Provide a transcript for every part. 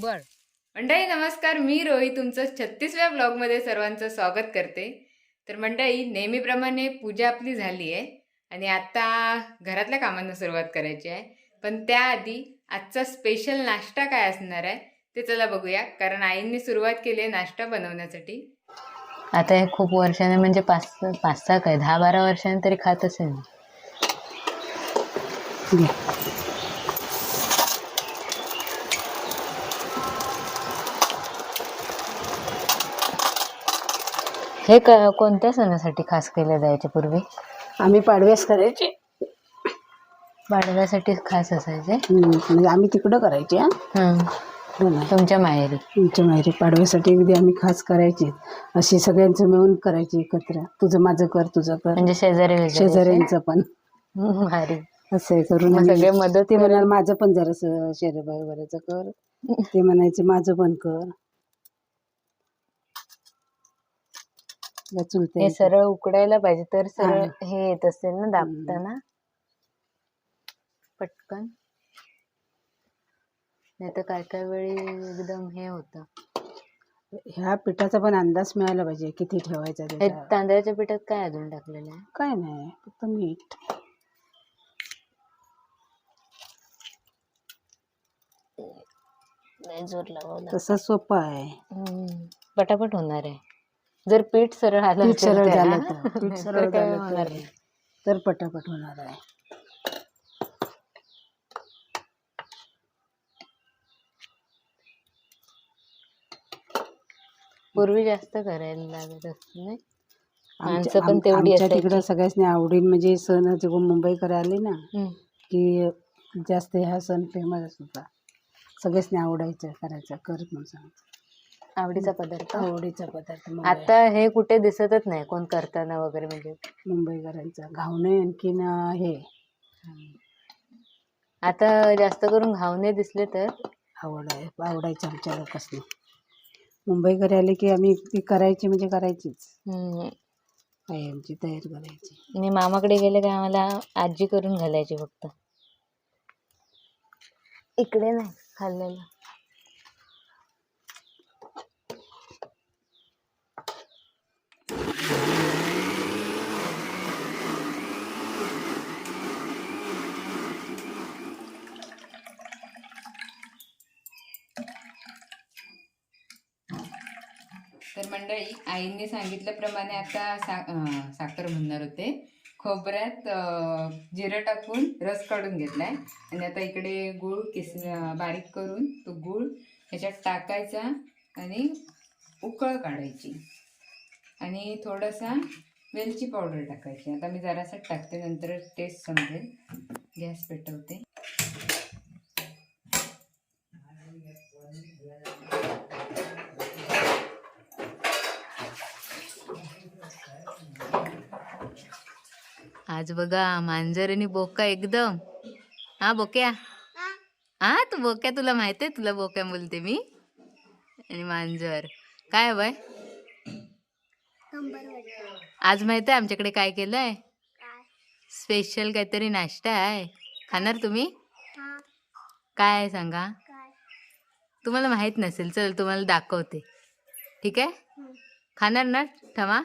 शंभर. मंडळी नमस्कार, मी रोही तुमचं 36व्या ब्लॉगमध्ये सर्वांचं स्वागत करते. तर मंडळी नेहमीप्रमाणे पूजा आपली झाली आहे आणि आता घरातल्या कामांना सुरुवात करायची आहे. पण त्याआधी आजचा स्पेशल नाश्ता काय असणार आहे ते चला बघूया, कारण आईंनी सुरुवात केली आहे नाश्ता बनवण्यासाठी. आता हे खूप वर्षाने म्हणजे पाच सहा काय 10-12 वर्षांनी तरी खात असेल. हे कोणत्या सणासाठी खास केले जायचे पूर्वी? आम्ही पाडव्यास करायचे. पाडव्यासाठी खास असायचे. म्हणजे आम्ही तिकडं करायचे. तुमच्या माहेरी? तुमच्या माहेरी पाडव्यासाठी अगदी आम्ही खास करायचे. अशी सगळ्यांचं मिळून करायचे एकत्र. तुझं माझं कर, तुझं कर, म्हणजे शेजाऱ्यांचं पण भारी असं करून सगळे मदत. ते म्हणाल माझं पण जरासं शेरबाई वगैरेचं कर, ते म्हणायचे माझं पण कर. हे सरळ उकडायला पाहिजे तर सरळ हे येत असेल ना दाबताना पटकन, नाही तर काय काय वेळी एकदम हे होतं. ह्या पिठाचा पण अंदाज मिळायला पाहिजे किती ठेवायचा. तांदळाच्या पिठात काय अजून टाकलेलं आहे? काय नाही, फक्त मीठ. जोर लावला तसं सोपं आहे, पटापट होणार आहे. जर पीठ सरळ आलं, पीठ सरळ झालं तर, पीठ सरळ होणार तर पटापट होणार आहे. पूर्वी जास्त करायला लागत असतं नाही, माणसं पण तेवढी आमच्या तिकडं सगळ्यांनी आवडीन म्हणजे सण जेव्हा मुंबईकडे आले ना की जास्त ह्या सण फेमस होता. सगळ्यांनी आवडायचं करायचं, कर म्हणून सांगायचं. आवडीचा पदार्थ. आता हे कुठे दिसतच नाही कोण करताना वगैरे, म्हणजे मुंबईकरांचं घावणे. आणखीन हे आता जास्त करून घावणे दिसले तर आवडायचं आमच्या लोकांनी. मुंबईकडे आले की आम्ही ती करायची म्हणजे करायचीच, कायमची तयार करायची. मी मामाकडे गेले का आम्हाला आजी करून घालायची फक्त, इकडे नाही खाल्लेलं. तर मंडळी आईंनी सांगितल्याप्रमाणे आता साखर म्हणणार होते, खोबऱ्यात जिरं टाकून रस काढून घेतलाय आणि आता इकडे गूळ बारीक करून तो गूळ ह्याच्यात टाकायचा आणि उकळ काढायची आणि थोडासा वेलची पावडर टाकायची. आता मी जरासं टाकते, नंतर टेस्ट समजेल. गॅस पेटवते. आज बघा मांजर आणि बोका एकदम. हा बोक्या, हा तू बोक्या, तुला माहिती आहे, तुला बोक्या बोलते मी. आणि मांजर काय बाय. आज माहित आहे आमच्याकडे काय केलंय? स्पेशल काहीतरी नाश्ता आहे. खाणार तुम्ही? काय आहे सांगा? तुम्हाला माहित नसेल, चल तुम्हाला दाखवते. ठीक आहे, खाणार ना? ठमा.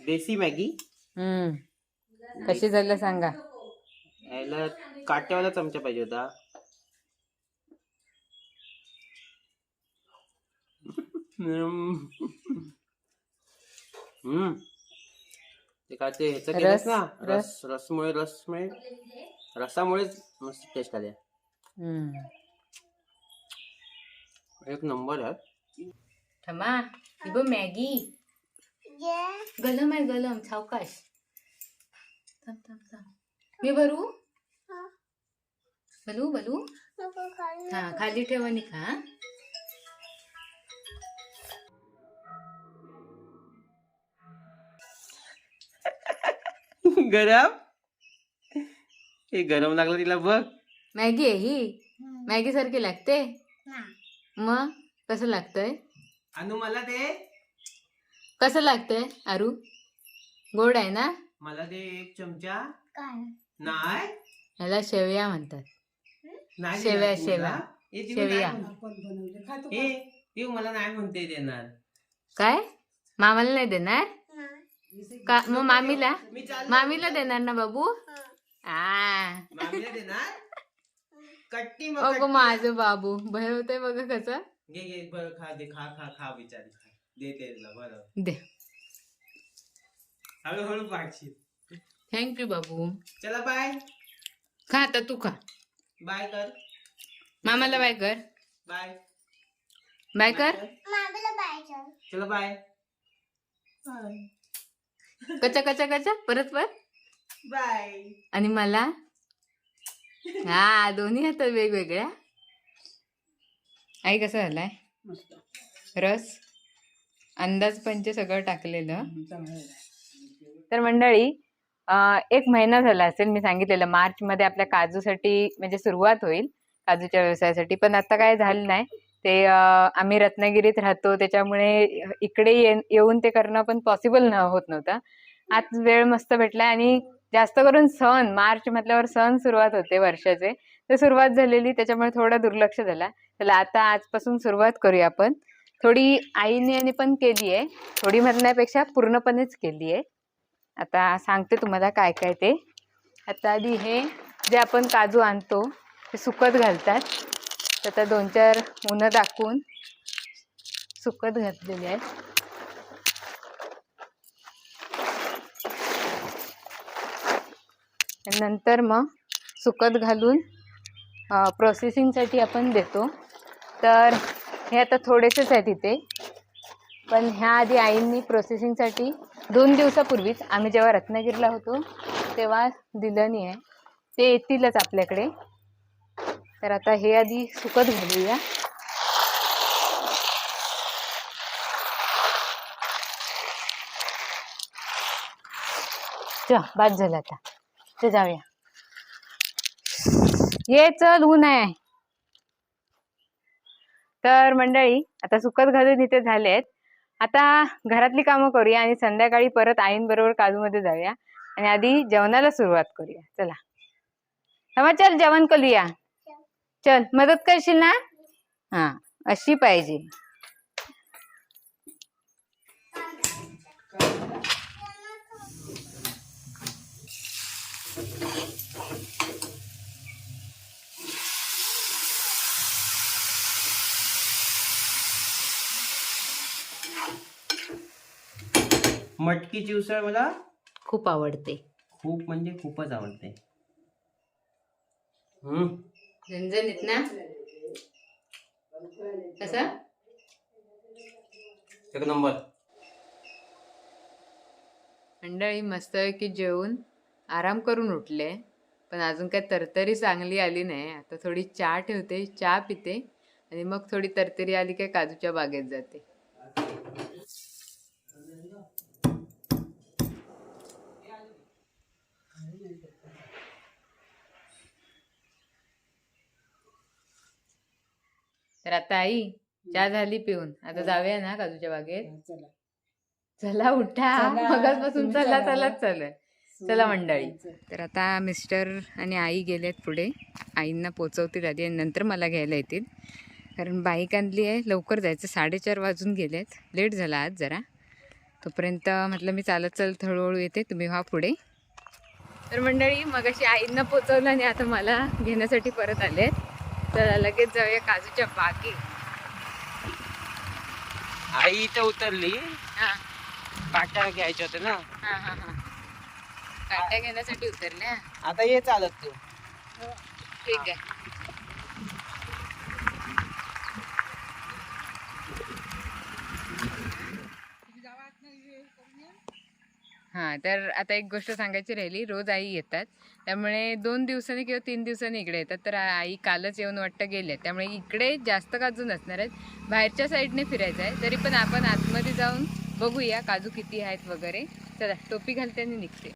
देसी मॅगी. कशी झालं सांगा. याला काट्यावाला चमचा पाहिजे होता. ते काय ते ह्याचं केलंस ना, रसामुळेच मस्त टेस्ट आल्या. एक नंबर आहे. ठमा ही बघ मॅगी. गलम आहे, गलम. सावकाश. मी भरू बलू हा, खाली ठेव आणि खा. गरम हे गरम लागलं तिला बघ. मॅगी आहे ही? मॅगी सारखी लागते? मग कसं लागतंय? अनु मला दे. कसं लागतंय आरू? गोड आहे ना? मला दे 1 चमचा. नाही ह्याला शेवया म्हणतात. नाही शेवया, देणार तुला. शेवया. हे देऊ शेवया. नाही म्हणते. हे देऊ मला नाही म्हणते देणार. काय? मामाला नाही देणार का? मग मामीला मी चाललो. मामीला देणार ना बाबू? मामीला देणार. कट्टी मग अगो कट्टी. माझं बाबू भय होतंय बघा कसं. घे घे बरं खा दे खा खा खा बिचारी खा. देते तुला बरं. दे. हळूहळू पाठशील. थँक्यू बाबू. चला बाय. खा आता तू खा. बाय कर. मामाला बाय कर. बाय बाय कर. चला बाय. कचा कचा कचा परत परत. बाय. आणि मला हा दोन्ही हातात वेगवेगळ्या. आई कसं झालाय मस्त. रस? अंदाज पंच सगळं टाकलेलं. चांगलं आहे. तर मंडळी 1 महिना झाला असेल मी सांगितलेलं मार्चमध्ये आपल्या काजूसाठी म्हणजे सुरुवात होईल काजूच्या व्यवसायासाठी. पण आता काय झालं नाही ते. आम्ही रत्नागिरीत राहतो त्याच्यामुळे इकडे येऊन ते करणं पण पॉसिबल होत नव्हतं. आज वेळ मस्त भेटला आणि जास्त करून सण मार्च म्हटल्यावर सण सुरुवात होते वर्षाचे. तर सुरुवात झालेली त्याच्यामुळे थोडं दुर्लक्ष झाला. चला आता आजपासून सुरुवात करूया आपण. थोडी आईने पण केली आहे. थोडी म्हणण्यापेक्षा पूर्णपणेच केली आहे. आता सांगते तुम्हाला काय काय ते. आता आधी हे जे आपण काजू आणतो ते सुकत घालतात. तर आता 2-4 उन्हं दाखवून सुकत घातलेले आहेत. नंतर मग सुकत घालून प्रोसेसिंगसाठी आपण देतो. तर हे आता थोडेसेच आहेत इथे. पण ह्या आधी आईंनी प्रोसेसिंगसाठी 2 दिवसापूर्वीच आम्ही जेव्हा रत्नागिरीला होतो तेव्हा दिलं नाही आहे. ते येतीलच आपल्याकडे. तर आता हे आधी सुकत घालूया. बाद झालं आता. ते जाऊया. ये चल ऊन आहे. तर मंडळी आता सुकत घालून इथे झालेत. आता घरातली कामं करूया आणि संध्याकाळी परत आईंबरोबर काजूमध्ये जाऊया आणि आधी जेवणाला सुरुवात करूया. चला तेव्हा चल जेवण करूया. चल मदत करशील ना? हा अशी पाहिजे. मटकीची उसळ मला खूप आवडते. खूप म्हणजे खूपच आवडते. झणझणीत ना? कसा? 1 नंबर. मंडळी मस्तपैकी जेवून आराम करून उठले. पण अजून काय तरतरी चांगली आली नाही. आता थोडी चहा ठेवते, चहा पिते आणि मग थोडी तरतरी आली काय काजूच्या बागेत जाते. तर आता आई चहा झाली पिऊन. आता जाऊया ना काजूच्या बागेत? चला चला उठा. चला, मगाचपासून तुम्ही चला चला. चलाच चालू आहे. चला मंडळी. तर आता मिस्टर आणि आई गेलेत पुढे. आईंना पोचवतील आधी आणि नंतर मला घ्यायला येतील. कारण बाईक आणली आहे, लवकर जायचं. 4:30 वाजून गेलेत. लेट झाला आज जरा. तोपर्यंत म्हटलं मी चालत हळूहळू येते, तुम्ही व्हा पुढे. तर मंडळी मगाशी आईंना पोचवलं आणि आता मला घेण्यासाठी परत आलेत. तर लगेच जाऊया काजूच्या बागेत. आई इथं उतरली. हां काट्या घ्यायचे होते ना. हां हां हां काट्या घेण्यासाठी उतरल्या. आता ये चालत तू. ठीक आहे. हां तर आता एक गोष्ट सांगायची राहिली. रोज आई येतात, त्यामुळे 2 दिवसांनी किंवा 3 दिवसांनी इकडे येतात. तर आई कालच येऊन वाटतं गेले, त्यामुळे इकडे जास्त काजू नसणार आहेत. बाहेरच्या साईडने फिरायचं आहे. तरी पण आपण आतमध्ये जाऊन बघूया काजू किती आहेत वगैरे. चला टोपी घालते आणि निघते.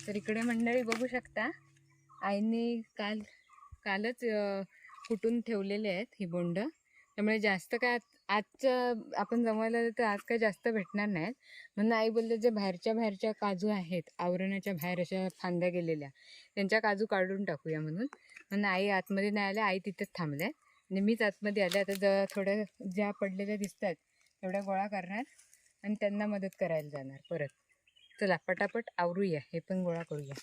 तर इकडे मंडळी बघू शकता, आईने कालच कुटून ठेवलेले आहेत ही बोंड. त्यामुळे जास्त काय आजचं आपण जमवलं तर आज काय जास्त भेटणार नाहीत. म्हणून आई बोलले जे बाहेरच्या काजू आहेत, आवरणाच्या बाहेर अशा फांद्या गेलेल्या, त्यांच्या काजू काढून टाकूया म्हणून आई आतमध्ये नाही आल्या, आई तिथेच थांबल्या आणि मीच आतमध्ये आले. आता थोड्या ज्या पडलेल्या दिसतात तेवढ्या गोळा करणार आणि त्यांना मदत करायला जाणार परत. चला पटापट आवरूया, हे पण गोळा करूया.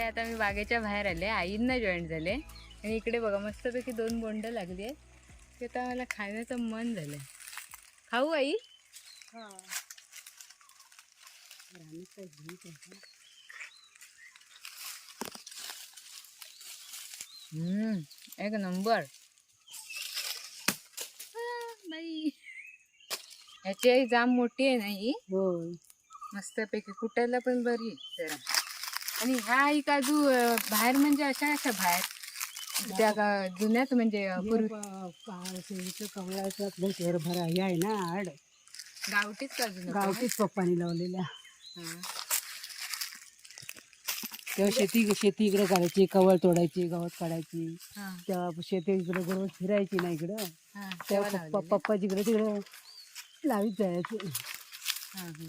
आता मी बागेच्या बाहेर आले, आईंना जॉईन झाले आणि इकडे बघा मस्तपैकी 2 बोंड लागली आहेत. ते आता मला खाण्याचं मन झालंय. खाऊ आई? एक नंबर. बाई ह्याची आई जाम मोठी आहे ना ही, मस्तपैकी कुटायला पण बरी जरा. आणि ह्या आई काजू बाहेर म्हणजे अशा बाहेर त्या जुन्यात म्हणजे कवळाचं आपलं शेरभरा हे आहे ना आड, गावठीच काजू नको? गावठीच पप्पानी लावलेल्या. हा. तेव्हा शेती इकडे करायची, कवळ तोडायची, गवत काढायची. हा. तेव्हा शेती इकडे बरोबर फिरायची ना इकडं. हा. तेव्हा पप्पा जिकडे तिकडे लावीत जायचे. हा. हा.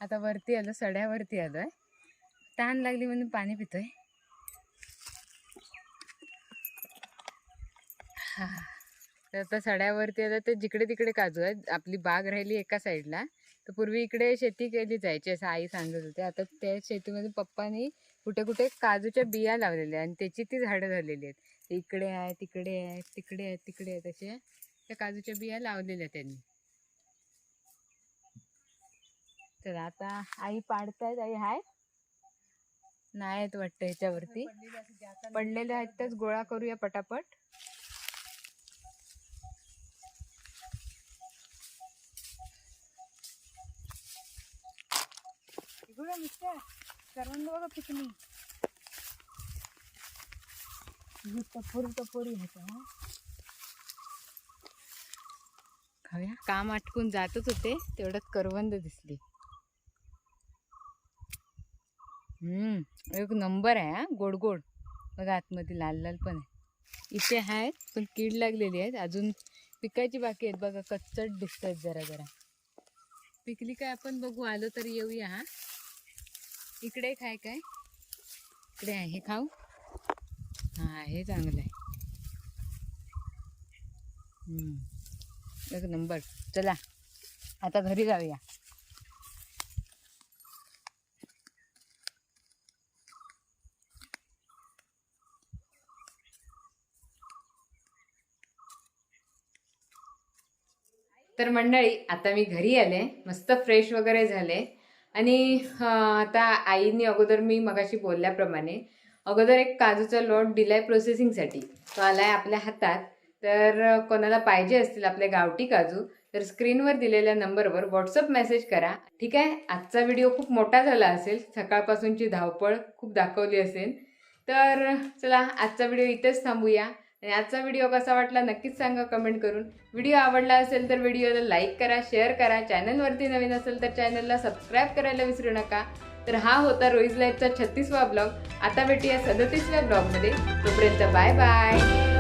आता वरती आलो, सड्यावरती आलोय. तहान लागली म्हणून पाणी पितोय. तर आता सड्यावरती आलं तर जिकडे तिकडे काजू आहेत. आपली बाग राहिली एका साईडला, तर पूर्वी इकडे शेती केली जायची असं आई सांगत होते. आता त्या शेतीमध्ये पप्पानी कुठे कुठे काजूच्या बिया लावलेल्या आणि त्याची ती झाडं झालेली आहेत. इकडे आहे, तिकडे आहे, तिकडे आहे, तिकडे आहे, तसे त्या काजूच्या बिया लावलेल्या त्यांनी. तर आता आई पाडतायत. आई हाय नाही आहेत वाटतं ह्याच्यावरती, पडलेले आहेत त्याच गोळा करूया पटापट. सर्वांना बघा पिकली टपोरी होता. खाऊया. काम आटकून जातच होते तेवढ्यात करवंद दिसली. एक नंबर आहे हा, गोड गोड. बघा आतमध्ये लाल लाल पण आहे. इथे आहेत पण कीड लागलेली आहेत, अजून पिकायची बाकी आहेत. बघा कच्चट दिसत आहेत जरा जरा. पिकली काय आपण बघू, आलो तर येऊया. हा इकडे खाय काय, इकडे आहे, हे खाऊ. हा हे चांगलं आहे. एक नंबर. चला आता घरी जाऊया. तर मंडळी आता मी घरी आले, मस्त फ्रेश वगैरे झाले. आणि आता आईने अगोदर मी मगाशी बोलल्याप्रमाणे अगोदर एक काजूचा लॉट दिलाय प्रोसेसिंगसाठी. तो आलाय आपल्या हातात. तर कोणाला पाहिजे असतील आपले गावठी काजू तर स्क्रीनवर दिलेल्या नंबरवर व्हॉट्सअप मेसेज करा. ठीक आहे. आजचा व्हिडिओ खूप मोठा झाला असेल, सकाळपासूनची धावपळ खूप दाखवली असेल. तर चला आजचा व्हिडिओ इथेच थांबूया. आणि आजचा व्हिडिओ कसा वाटला नक्कीच सांगा कमेंट करून. व्हिडिओ आवडला असेल तर व्हिडिओला लाईक करा, शेअर करा. चॅनलवरती नवीन असेल तर चॅनलला सबस्क्राईब करायला विसरू नका. तर हा होता रोईज लाईफचा 36वा ब्लॉग. आता भेटूया 37व्या ब्लॉगमध्ये. तोपर्यंत बाय बाय.